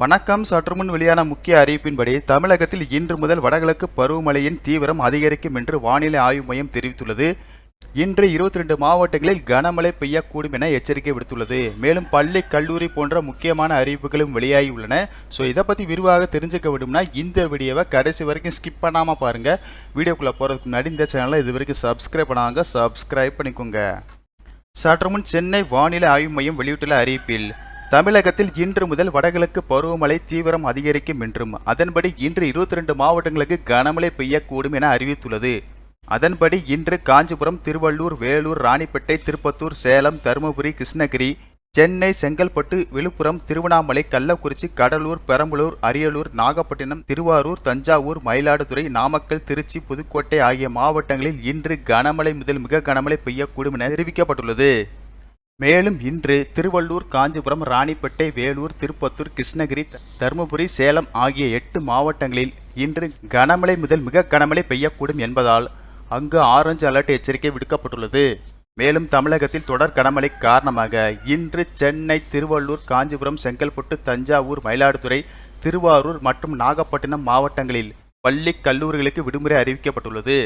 வணக்கம். சற்றுமுன் வெளியான முக்கிய அறிவிப்பின்படி தமிழகத்தில் இன்று முதல் வடகிழக்கு பருவமழையின் தீவிரம் அதிகரிக்கும் என்று வானிலை ஆய்வு மையம் தெரிவித்துள்ளது. இன்று 22 மாவட்டங்களில் கனமழை பெய்யக்கூடும் என எச்சரிக்கை விடுத்துள்ளது. மேலும் பள்ளி, கல்லூரி போன்ற முக்கியமான அறிவிப்புகளும் வெளியாகியுள்ளன. ஸோ இதை பற்றி விரிவாக தெரிஞ்சுக்க விடும்னா இந்த வீடியோவை கடைசி வரைக்கும் ஸ்கிப் பண்ணாமல் பாருங்க. வீடியோக்குள்ளே போகிறதுக்கு முன்னாடி இந்த சேனலை இது வரைக்கும் சப்ஸ்கிரைப் பண்ணாங்க, சப்ஸ்கிரைப் பண்ணிக்கோங்க. சற்றுமுன் சென்னை வானிலை ஆய்வு மையம் வெளியிட்டுள்ள அறிவிப்பில் தமிழகத்தில் இன்று முதல் வடகிழக்கு பருவமழை தீவிரம் அதிகரிக்கும் என்றும் அதன்படி இன்று 22 மாவட்டங்களுக்கு கனமழை பெய்யக்கூடும் என அறிவித்துள்ளது. அதன்படி இன்று காஞ்சிபுரம், திருவள்ளூர், வேலூர், ராணிப்பேட்டை, திருப்பத்தூர், சேலம், தருமபுரி, கிருஷ்ணகிரி, சென்னை, செங்கல்பட்டு, விழுப்புரம், திருவண்ணாமலை, கள்ளக்குறிச்சி, கடலூர், பெரம்பலூர், அரியலூர், நாகப்பட்டினம், திருவாரூர், தஞ்சாவூர், மயிலாடுதுறை, நாமக்கல், திருச்சி, புதுக்கோட்டை ஆகிய மாவட்டங்களில் இன்று கனமழை முதல் மிக கனமழை பெய்யக்கூடும் என தெரிவிக்கப்பட்டுள்ளது. மேலும் இன்று திருவள்ளூர், காஞ்சிபுரம், ராணிப்பேட்டை, வேலூர், திருப்பத்தூர், கிருஷ்ணகிரி, தருமபுரி, சேலம் ஆகிய 8 மாவட்டங்களில் இன்று கனமழை முதல் மிக கனமழை பெய்யக்கூடும் என்பதால் அங்கு ஆரஞ்சு அலர்ட் எச்சரிக்கை விடுக்கப்பட்டுள்ளது. மேலும் தமிழகத்தில் தொடர் கனமழை காரணமாக இன்று சென்னை, திருவள்ளூர், காஞ்சிபுரம், செங்கல்பட்டு, தஞ்சாவூர், மயிலாடுதுறை, திருவாரூர் மற்றும் நாகப்பட்டினம் மாவட்டங்களில் பள்ளி, கல்லூரிகளுக்கு விடுமுறை அறிவிக்கப்பட்டுள்ளது.